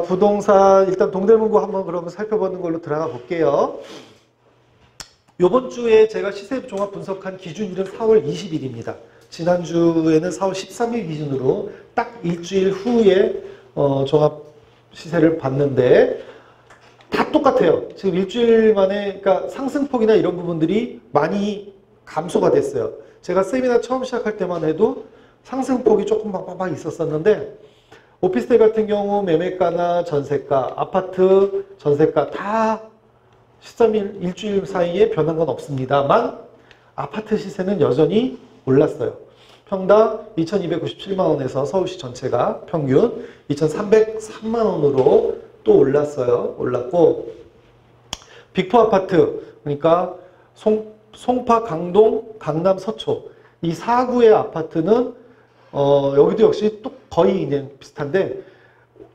부동산 일단 동대문구 한번 그러면 살펴보는 걸로 들어가 볼게요. 이번 주에 제가 시세 종합 분석한 기준일은 4월 20일입니다. 지난주에는 4월 13일 기준으로 딱 일주일 후에 종합 시세를 봤는데 다 똑같아요. 지금 일주일 만에 그러니까 상승폭이나 이런 부분들이 많이 감소가 됐어요. 제가 세미나 처음 시작할 때만 해도 상승폭이 조금 막 있었었는데 오피스텔 같은 경우 매매가나 전세가, 아파트 전세가 다 13일, 일주일 사이에 변한 건 없습니다만 아파트 시세는 여전히 올랐어요. 평당 2,297만 원에서 서울시 전체가 평균 2,303만 원으로 또 올랐어요. 올랐고 빅4 아파트 그러니까 송파, 강동, 강남, 서초 이 4구의 아파트는 여기도 역시 또 거의 그냥 비슷한데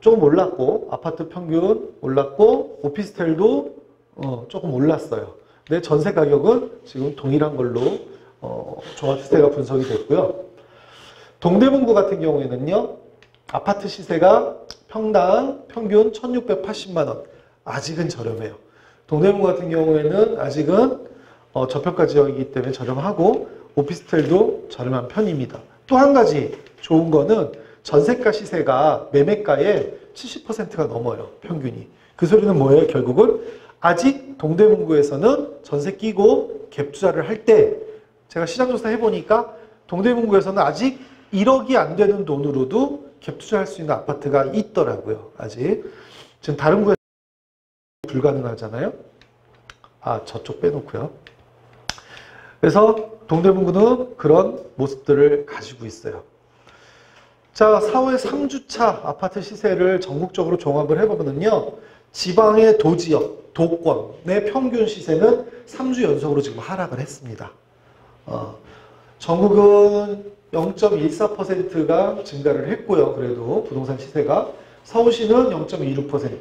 조금 올랐고 아파트 평균 올랐고 오피스텔도 조금 올랐어요. 근데 전세 가격은 지금 동일한 걸로 종합 시세가 분석이 됐고요. 동대문구 같은 경우에는요. 아파트 시세가 평당 평균 1,680만 원. 아직은 저렴해요. 동대문구 같은 경우에는 아직은 저평가 지역이기 때문에 저렴하고 오피스텔도 저렴한 편입니다. 또 한 가지 좋은 거는 전세가 시세가 매매가의 70%가 넘어요. 평균이. 그 소리는 뭐예요? 결국은 아직 동대문구에서는 전세 끼고 갭 투자를 할 때 제가 시장조사 해보니까 동대문구에서는 아직 1억이 안 되는 돈으로도 갭 투자할 수 있는 아파트가 있더라고요. 아직. 지금 다른 구에서 불가능하잖아요. 저쪽 빼놓고요. 그래서 동대문구는 그런 모습들을 가지고 있어요. 자, 4월 3주차 아파트 시세를 전국적으로 종합을 해보면요. 지방의 도지역, 도권의 평균 시세는 3주 연속으로 지금 하락을 했습니다. 전국은 0.14%가 증가를 했고요. 그래도 부동산 시세가. 서울시는 0.26%.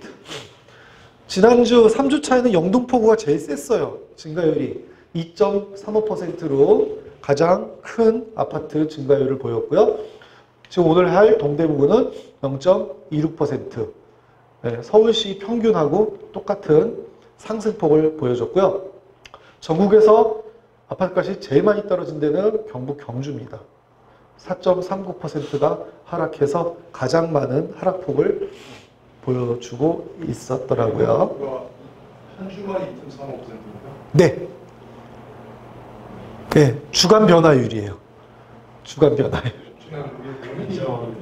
지난주 3주차에는 영등포구가 제일 셌어요. 증가율이 2.35%로 가장 큰 아파트 증가율을 보였고요. 지금 오늘 할 동대문구는 0.26%. 네, 서울시 평균하고 똑같은 상승폭을 보여줬고요. 전국에서 아파트값이 제일 많이 떨어진 데는 경북 경주입니다. 4.39%가 하락해서 가장 많은 하락폭을 보여주고 있었더라고요. 한 주만 2.35%인가요? 네. 네, 주간 변화율이에요. 주간 변화율.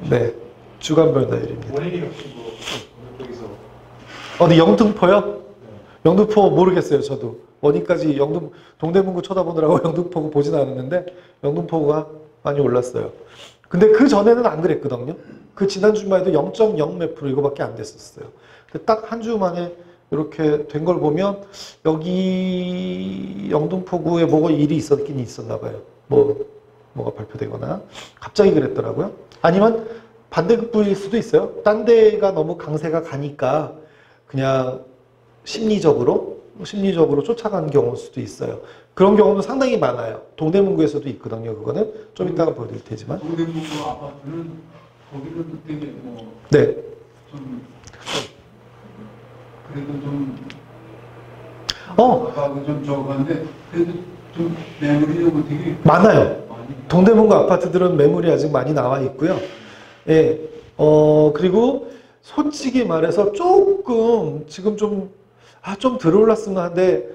네, 주간 변화율입니다. 원인이 혹시 여기서 어디 영등포요? 영등포 모르겠어요. 저도 원인까지 동대문구 쳐다보느라고 영등포구 보진 않았는데 영등포구가 많이 올랐어요. 근데 그 전에는 안 그랬거든요. 그 지난 주만 해도 0.0 몇 프로 이거밖에 안 됐었어요. 근데 딱 한 주 만에 이렇게 된 걸 보면 여기 영등포구에 뭐가 일이 있었긴 있었나 봐요. 뭐가 발표되거나 갑자기 그랬더라고요. 아니면 반대급부일 수도 있어요. 딴 데가 너무 강세가 가니까 그냥 심리적으로 쫓아간 경우일 수도 있어요. 그런 경우는 상당히 많아요. 동대문구에서도 있거든요. 그거는 좀 이따가 보여드릴 테지만. 동대문구 아파트는 거기는 되게 네. 좀 그래도 좀 좀 적었는데 그래도 좀 매물이 되게 많아요. 동대문구 아파트들은 매물이 아직 많이 나와 있고요. 예. 그리고 솔직히 말해서 조금 지금 좀 덜 올랐으면 한데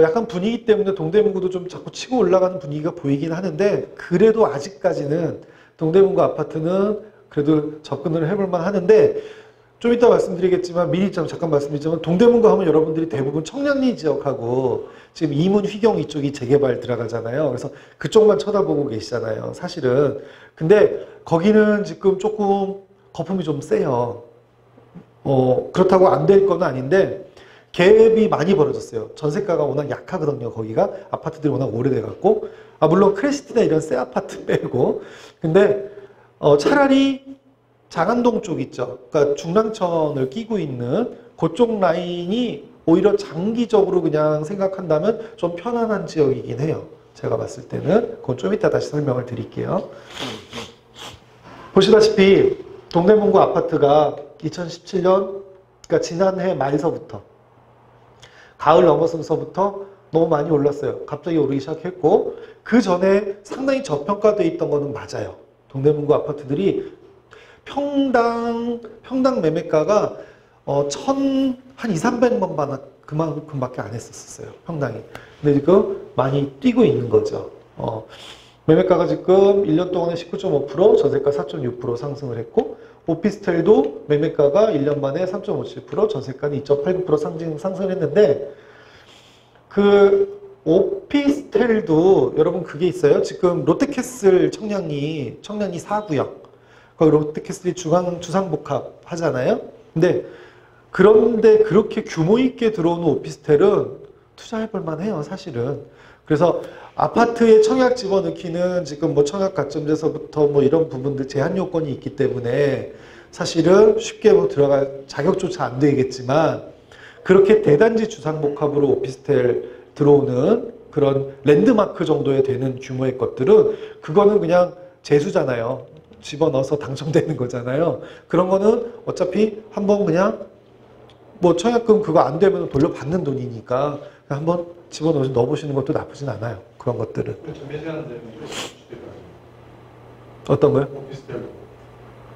약간 분위기 때문에 동대문구도 좀 자꾸 치고 올라가는 분위기가 보이긴 하는데 그래도 아직까지는 동대문구 아파트는 그래도 접근을 해볼 만 하는데 좀 이따 말씀드리겠지만 미리 잠깐 말씀드리자면 동대문구 하면 여러분들이 대부분 청량리 지역하고 지금 이문 휘경 이쪽이 재개발 들어가잖아요. 그래서 그쪽만 쳐다보고 계시잖아요. 사실은. 근데 거기는 지금 조금 거품이 좀 세요. 그렇다고 안 될 건 아닌데 갭이 많이 벌어졌어요. 전세가가 워낙 약하거든요. 거기가 아파트들이 워낙 오래돼갖고 물론 크레시티나 이런 새 아파트 빼고 근데 차라리 장안동 쪽 있죠. 그러니까 중랑천을 끼고 있는 그쪽 라인이 오히려 장기적으로 그냥 생각한다면 좀 편안한 지역이긴 해요. 제가 봤을 때는. 그건 좀 이따 다시 설명을 드릴게요. 보시다시피 동대문구 아파트가 2017년, 그러니까 지난해 말서부터 가을 넘어서부터 너무 많이 올랐어요. 갑자기 오르기 시작했고 그 전에 상당히 저평가되어 있던 거는 맞아요. 동대문구 아파트들이 평당 매매가가 한 200~300만 원 그만큼밖에 안 했었어요. 평당이. 근데 지금 많이 뛰고 있는 거죠. 매매가가 지금 1년 동안에 19.5%, 전세가 4.6% 상승을 했고 오피스텔도 매매가가 1년 만에 3.57%, 전세가는 2.89% 상승을 했는데 그 오피스텔도 여러분 그게 있어요. 지금 롯데캐슬 청량리 4구역 거기 롯데캐슬이 주상복합 하잖아요. 그런데 그렇게 규모 있게 들어오는 오피스텔은 투자해 볼 만해요, 사실은. 그래서 아파트에 청약 집어넣기는 지금 뭐 청약 가점제서부터 뭐 이런 부분들 제한 요건이 있기 때문에 사실은 쉽게 뭐 들어갈 자격조차 안 되겠지만 그렇게 대단지 주상복합으로 오피스텔 들어오는 그런 랜드마크 정도에 되는 규모의 것들은 그거는 그냥 재수잖아요. 집어넣어서 당첨되는 거잖아요. 그런 거는 어차피 한번 그냥 뭐 청약금 그거 안 되면 돌려받는 돈이니까 한번 집어넣어서 넣어보시는 것도 나쁘진 않아요. 그런 것들은. 어떤 거요? 오피스텔.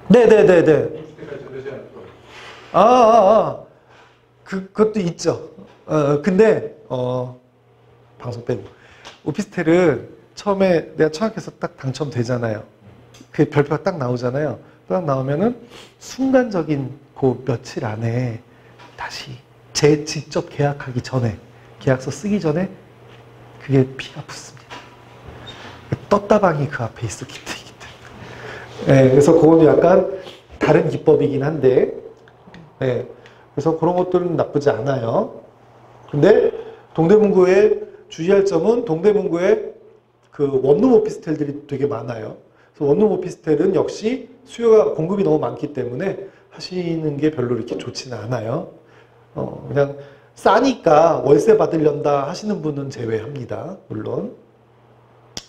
네네네네. 오피스텔까지 전세 제한. 그것도 있죠. 근데 방송 빼고 오피스텔은 처음에 내가 청약해서 딱 당첨되잖아요. 그 별표가 딱 나오잖아요. 딱 나오면은 순간적인 그 며칠 안에 다시 직접 계약하기 전에 계약서 쓰기 전에 그게 피가 붙습니다. 떴다방이 그 앞에 있었기 때문에. 네, 그래서 그건 약간 다른 기법이긴 한데, 네, 그래서 그런 것들은 나쁘지 않아요. 근데 동대문구에 주의할 점은 동대문구에 그 원룸 오피스텔들이 되게 많아요. 그래서 원룸 오피스텔은 역시 공급이 너무 많기 때문에 하시는 게 별로 이렇게 좋지는 않아요. 그냥 싸니까 월세 받으련다 하시는 분은 제외합니다. 물론.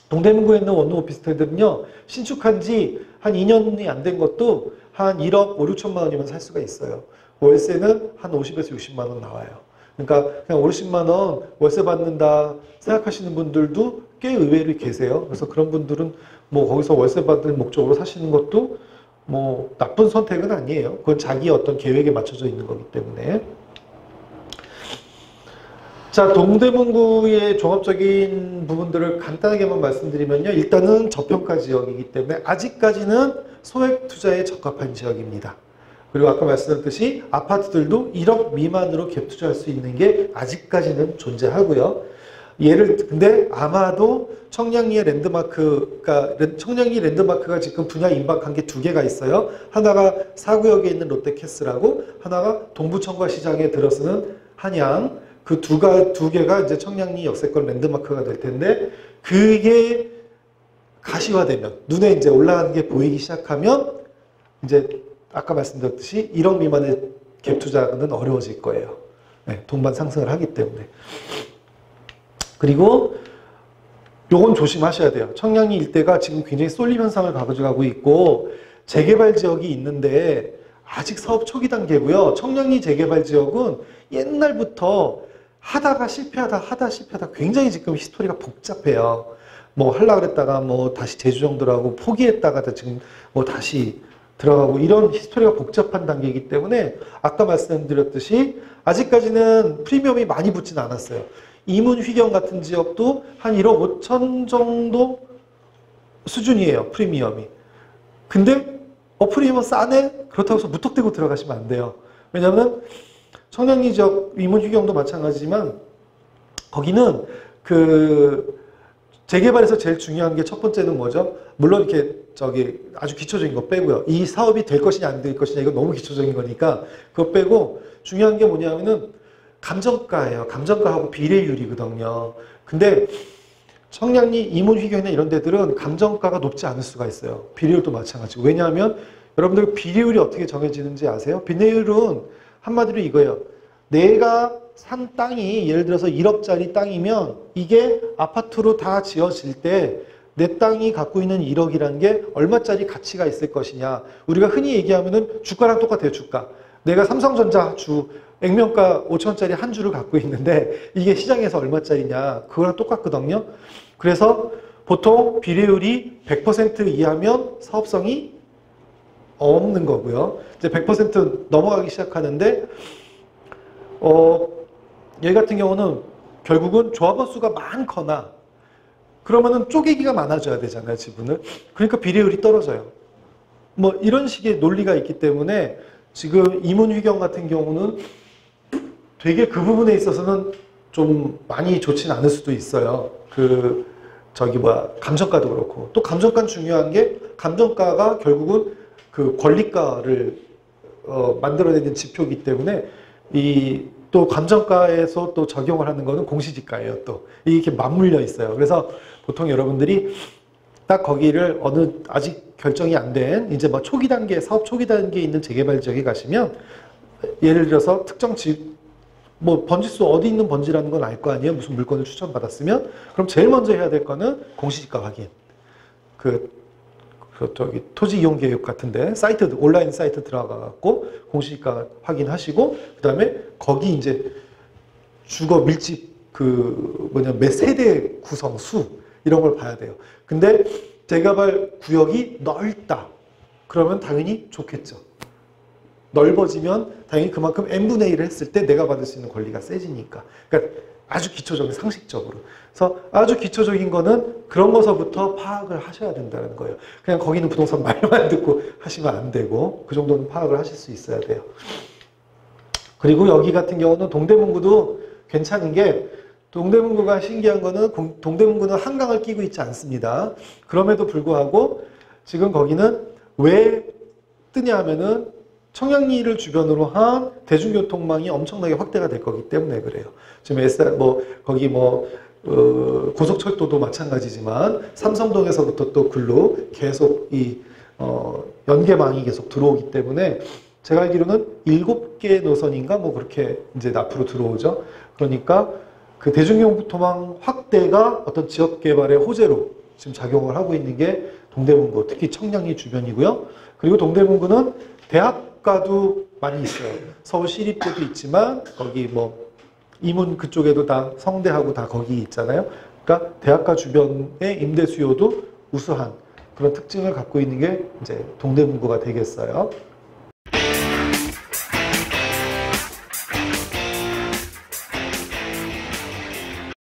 동대문구에 있는 원룸 오피스텔들은요, 신축한 지 한 2년이 안 된 것도 한 1억 5~6천만 원이면 살 수가 있어요. 월세는 한 50에서 60만 원 나와요. 그러니까 그냥 50만 원 월세 받는다 생각하시는 분들도 꽤 의외로 계세요. 그래서 그런 분들은 뭐 거기서 월세 받을 목적으로 사시는 것도 뭐 나쁜 선택은 아니에요. 그건 자기의 어떤 계획에 맞춰져 있는 거기 때문에. 자, 동대문구의 종합적인 부분들을 간단하게만 말씀드리면요. 일단은 저평가 지역이기 때문에 아직까지는 소액 투자에 적합한 지역입니다. 그리고 아까 말씀드렸듯이 아파트들도 1억 미만으로 갭 투자할 수 있는 게 아직까지는 존재하고요. 근데 아마도 청량리의 청량리 랜드마크가 지금 분야 임박한 게 2개가 있어요. 하나가 4구역에 있는 롯데캐슬하고 하나가 동부청과 시장에 들어서는 한양. 그 두 개가 이제 청량리 역세권 랜드마크가 될 텐데 그게 가시화되면 눈에 이제 올라가는 게 보이기 시작하면 이제 아까 말씀드렸듯이 1억 미만의 갭 투자는 어려워질 거예요. 네, 동반 상승을 하기 때문에. 그리고 요건 조심하셔야 돼요. 청량리 일대가 지금 굉장히 쏠림 현상을 가져가고 있고 재개발 지역이 있는데 아직 사업 초기 단계고요. 청량리 재개발 지역은 옛날부터 하다가 실패하다 굉장히 지금 히스토리가 복잡해요. 뭐 하려고 그랬다가 뭐 다시 재조정들 하고 포기했다가 지금 뭐 다시 들어가고 이런 히스토리가 복잡한 단계이기 때문에 아까 말씀드렸듯이 아직까지는 프리미엄이 많이 붙진 않았어요. 이문 휘경 같은 지역도 한 1억 5천 정도 수준이에요. 프리미엄이. 근데 프리미엄은 싸네? 그렇다고 해서 무턱대고 들어가시면 안 돼요. 왜냐하면 청량리 지역 이문 휘경도 마찬가지지만 거기는 그 재개발에서 제일 중요한 게 첫 번째는 뭐죠? 물론 이렇게 아주 기초적인 거 빼고요. 이 사업이 될 것이냐 안 될 것이냐 이거 너무 기초적인 거니까 그거 빼고 중요한 게 뭐냐면은 감정가예요. 감정가하고 비례율이거든요. 근데 청량리 이문 휘경이나 이런 데들은 감정가가 높지 않을 수가 있어요. 비례율도 마찬가지고. 왜냐하면 여러분들 비례율이 어떻게 정해지는지 아세요? 비례율은 한마디로 이거예요. 내가 산 땅이 예를 들어서 1억짜리 땅이면 이게 아파트로 다 지어질 때 내 땅이 갖고 있는 1억이라는 게 얼마짜리 가치가 있을 것이냐. 우리가 흔히 얘기하면은 주가랑 똑같아요, 주가. 내가 삼성전자 주 액면가 5천원짜리 한 주를 갖고 있는데 이게 시장에서 얼마짜리냐. 그거랑 똑같거든요. 그래서 보통 비례율이 100% 이하면 사업성이 없는 거고요. 이제 100% 넘어가기 시작하는데, 얘 같은 경우는 결국은 조합원 수가 많거나 그러면은 쪼개기가 많아져야 되잖아요, 지분을. 그러니까 비례율이 떨어져요. 뭐 이런 식의 논리가 있기 때문에 지금 이문휘경 같은 경우는 되게 그 부분에 있어서는 좀 많이 좋진 않을 수도 있어요. 감정가도 그렇고. 또 감정가는 중요한 게 감정가가 결국은 그 권리가를 만들어내는 지표이기 때문에 또 감정가에서 또 적용을 하는 거는 공시지가예요. 또 이렇게 맞물려 있어요. 그래서 보통 여러분들이 딱 거기를 아직 결정이 안 된 이제 막 초기 단계, 사업 초기 단계에 있는 재개발 지역에 가시면 예를 들어서 특정 번지수 어디 있는 번지라는 건 알 거 아니에요. 무슨 물건을 추천받았으면. 그럼 제일 먼저 해야 될 거는 공시지가 확인. 토지 이용 계획 같은데 온라인 사이트 들어가갖고 공시지가 확인하시고 그다음에 거기 이제 주거 밀집 몇 세대 구성 수 이런 걸 봐야 돼요. 근데 재개발 구역이 넓다. 그러면 당연히 좋겠죠. 넓어지면 당연히 그만큼 n분의 1을 했을 때 내가 받을 수 있는 권리가 세지니까. 그러니까 아주 기초적인 상식적으로. 그래서 아주 기초적인 거는 그런 것서부터 파악을 하셔야 된다는 거예요. 그냥 거기는 부동산 말만 듣고 하시면 안 되고 그 정도는 파악을 하실 수 있어야 돼요. 그리고 여기 같은 경우는 동대문구도 괜찮은 게 동대문구가 신기한 거는 동대문구는 한강을 끼고 있지 않습니다. 그럼에도 불구하고 지금 거기는 왜 뜨냐 하면은 청량리를 주변으로 한 대중교통망이 엄청나게 확대가 될 거기 때문에 그래요. 지금 고속철도도 마찬가지지만 삼성동에서부터 또 글로 계속 연계망이 계속 들어오기 때문에 제가 알기로는 7개 노선인가 그렇게 이제 앞으로 들어오죠. 그러니까 그 대중교통망 확대가 어떤 지역 개발의 호재로 지금 작용을 하고 있는 게 동대문구, 특히 청량리 주변이고요. 그리고 동대문구는 대학가도 많이 있어요. 서울시립대도 있지만 거기 이문 그쪽에도 다 성대하고 다 거기 있잖아요. 그러니까 대학가 주변의 임대 수요도 우수한 그런 특징을 갖고 있는 게 이제 동대문구가 되겠어요.